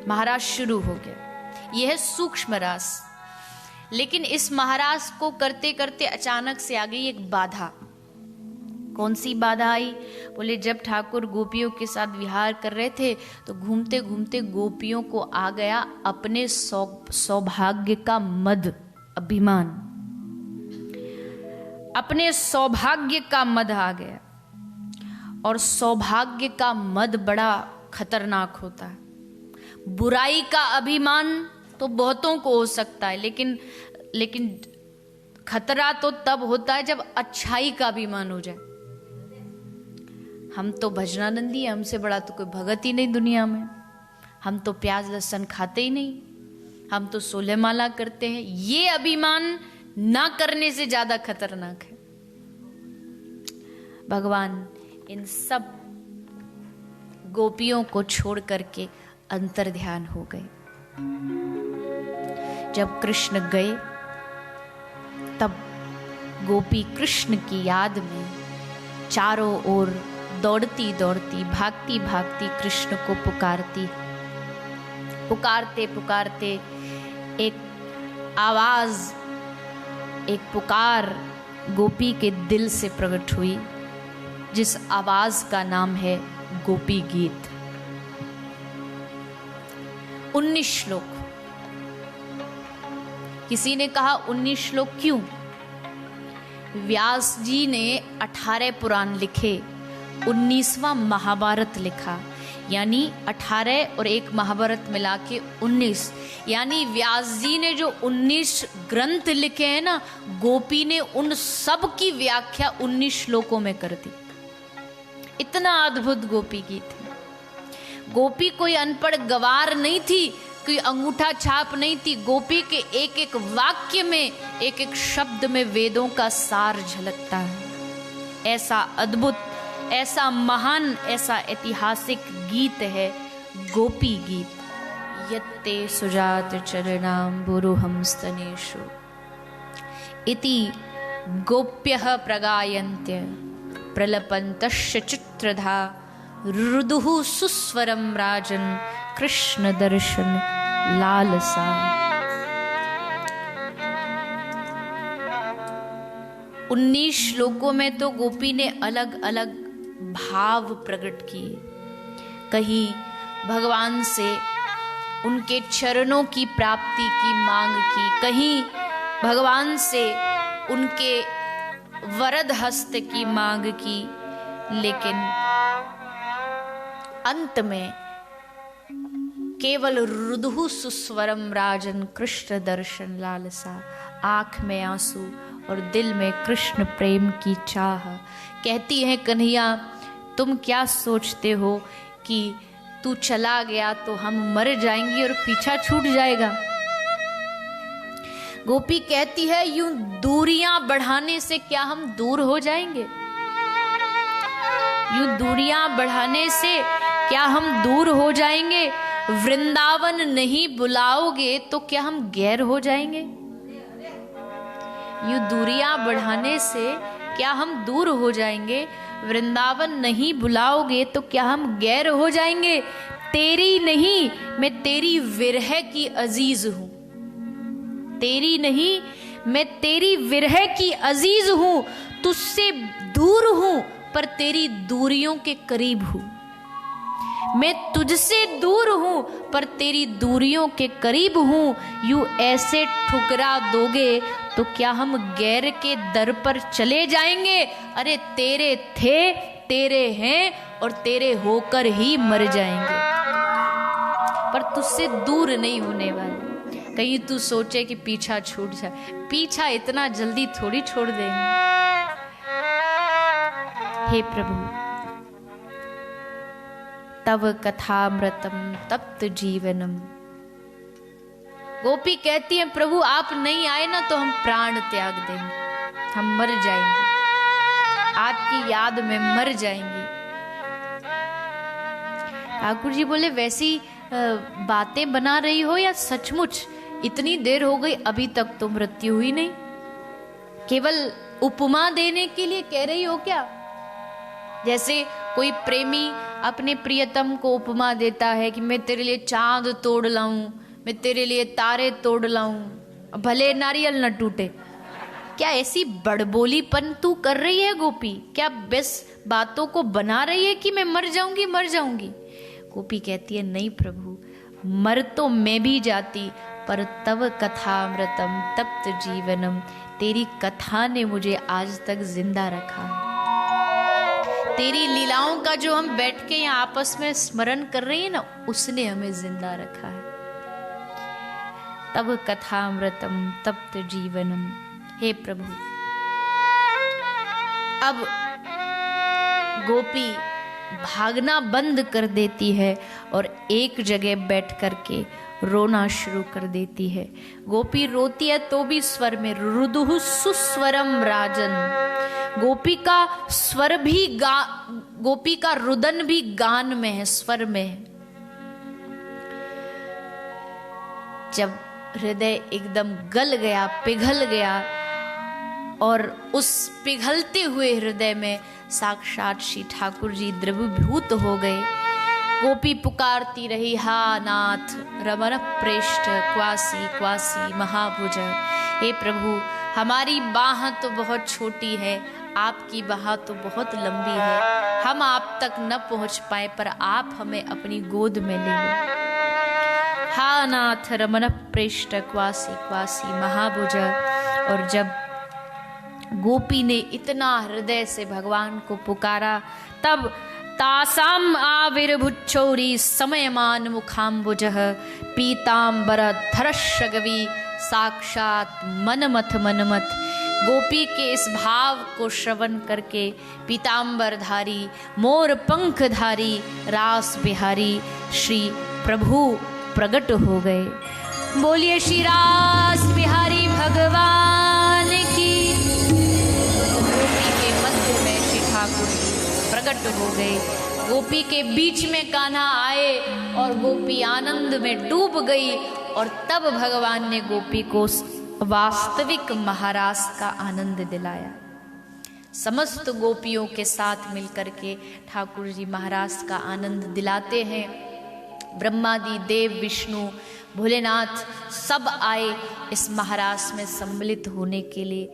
महारास शुरू हो गया। यह है सूक्ष्म रास। लेकिन इस महारास को करते करते अचानक से आ गई एक बाधा। कौन सी बाधा आई? बोले जब ठाकुर गोपियों के साथ विहार कर रहे थे तो घूमते घूमते गोपियों को आ गया अपने सौभाग्य का मद, अभिमान। अपने सौभाग्य का मद आ गया। और सौभाग्य का मद बड़ा खतरनाक होता है। बुराई का अभिमान तो बहुतों को हो सकता है, लेकिन खतरा तो तब होता है जब अच्छाई का अभिमान हो जाए। हम तो भजनानंदी है, हमसे बड़ा तो कोई भगत ही नहीं दुनिया में। हम तो प्याज लहसुन खाते ही नहीं, हम तो 16 माला करते हैं। ये अभिमान ना करने से ज्यादा खतरनाक है। भगवान इन सब गोपियों को छोड़ करके अंतर ध्यान हो गए। जब कृष्ण गए तब गोपी कृष्ण की याद में चारों ओर दौड़ती दौड़ती भागती भागती कृष्ण को पुकारती। पुकारते पुकारते एक आवाज, एक पुकार गोपी के दिल से प्रकट हुई, जिस आवाज का नाम है गोपी गीत। 19 श्लोक। किसी ने कहा 19 श्लोक क्यों? व्यास जी ने 18 पुराण लिखे, 19वां महाभारत लिखा, यानी 18 और 1 महाभारत मिला के 19। यानी व्यास जी ने जो 19 ग्रंथ लिखे हैं ना, गोपी ने उन सब की व्याख्या 19 श्लोकों में कर दी। इतना अद्भुत गोपी गीत है। गोपी कोई अनपढ़ गवार नहीं थी, कोई अंगूठा छाप नहीं थी। गोपी के एक एक वाक्य में, एक एक शब्द में वेदों का सार झलकता है। ऐसा अद्भुत, ऐसा महान, ऐसा ऐतिहासिक गीत है गोपी गीत। यत्ते सुजात चरणाम्बुरुहं स्तनेषु इति गोप्यः प्रगायन्त्य प्रलपन्तश्च चित्रधा रुदुः सुस्वरं राजन् कृष्ण दर्शन लालसा। 19 श्लोकों में तो गोपी ने अलग अलग भाव प्रकट किए। कहीं भगवान से उनके चरणों की प्राप्ति की मांग की, कहीं भगवान से उनके वरद हस्त की मांग की, लेकिन अंत में केवल रुदुः सुस्वरम राजन कृष्ण दर्शन लालसा, आंख में आंसू और दिल में कृष्ण प्रेम की चाह। कहती है कन्हैया, तुम क्या सोचते हो कि तू चला गया तो हम मर जाएंगे और पीछा छूट जाएगा? गोपी कहती है, यूं दूरियां बढ़ाने से क्या हम दूर हो जाएंगे? यूं दूरियां बढ़ाने से क्या हम दूर हो जाएंगे? वृंदावन नहीं बुलाओगे तो क्या हम गैर हो जाएंगे? यूं दूरियां बढ़ाने से क्या हम दूर हो जाएंगे? वृंदावन नहीं बुलाओगे तो क्या हम गैर हो जाएंगे? तेरी नहीं, मैं तेरी विरह की अजीज हूं। तेरी नहीं, मैं तेरी विरह की अजीज हूं। तुझसे दूर हूं पर तेरी दूरियों के करीब हूं। मैं तुझसे दूर हूं पर तेरी दूरियों के करीब हूं। यूं ऐसे ठुकरा दोगे तो क्या हम गैर के दर पर चले जाएंगे? अरे तेरे थे, तेरे हैं और तेरे होकर ही मर जाएंगे, पर तुझसे दूर नहीं होने वाले। कहीं तू सोचे कि पीछा छूट जाए, पीछा इतना जल्दी थोड़ी छोड़ देंगे। हे प्रभु, तव कथामृतम तप्त जीवनम। गोपी कहती है, प्रभु आप नहीं आए ना तो हम प्राण त्याग देंगे, हम मर जाएंगे, आपकी याद में मर जाएंगे। ठाकुर जी बोले, वैसी बातें बना रही हो या सचमुच इतनी देर हो गई अभी तक तो मृत्यु हुई नहीं? केवल उपमा देने के लिए कह रही हो क्या? जैसे कोई प्रेमी अपने प्रियतम को उपमा देता है कि मैं तेरे लिए चांद तोड़ लाऊं, मैं तेरे लिए तारे तोड़ लाऊं, भले नारियल न टूटे। क्या ऐसी बड़बोलीपन तू कर रही है गोपी? क्या बस बातों को बना रही है कि मैं मर जाऊंगी मर जाऊंगी? गोपी कहती है नहीं प्रभु, मर तो मैं भी जाती, पर तव कथामृतम तप्त जीवनम, तेरी कथा ने मुझे आज तक जिंदा रखा। तेरी लीलाओं का जो हम बैठ के यहाँ आपस में स्मरण कर रहे हैं ना, उसने हमें जिंदा रखा है। तब कथामृतम तप्त जीवनम। हे प्रभु, अब गोपी भागना बंद कर देती है और एक जगह बैठ करके रोना शुरू कर देती है। गोपी रोती है तो भी स्वर में, रुदुः सुस्वरम राजन। गोपी का स्वर भी गोपी का रुदन भी गान में है, स्वर में है। जब हृदय एकदम गल गया, पिघल गया, और उस पिघलते हुए हृदय में साक्षात श्री ठाकुर जी द्रवीभूत हो गए। गोपी पुकारती रही, हा नाथ रमण प्रेष्ठ क्वासी क्वासी महाभुज। हे प्रभु, हमारी बाह तो बहुत छोटी है, आपकी बाह तो बहुत लंबी है, हम आप तक न पहुंच पाए, पर आप हमें अपनी गोद में ले लो। हा नाथ रमण प्रेष्ठ क्वासी क्वासी महाभुज। और जब गोपी ने इतना हृदय से भगवान को पुकारा, तब तासाम आविर्भुच्छौरी समयमान मुखाम्बुजः पीतांबर धरशगवी साक्षात मनमथ मनमथ। गोपी के इस भाव को श्रवण करके पीतांबरधारी, मोर पंखधारी, रास बिहारी श्री प्रभु प्रकट हो गए। बोलिए श्री रास बिहारी भगवान की। गोपी के मध्य में श्री ठाकुर प्रकट हो गए। गोपी के बीच में कान्हा आए और गोपी आनंद में डूब गई, और तब भगवान ने गोपी को वास्तविक महारास का आनंद दिलाया। समस्त गोपियों के साथ मिलकर के ठाकुर जी महारास का आनंद दिलाते हैं। ब्रह्मादि देव, विष्णु, भोलेनाथ सब आए इस महारास में सम्मिलित होने के लिए।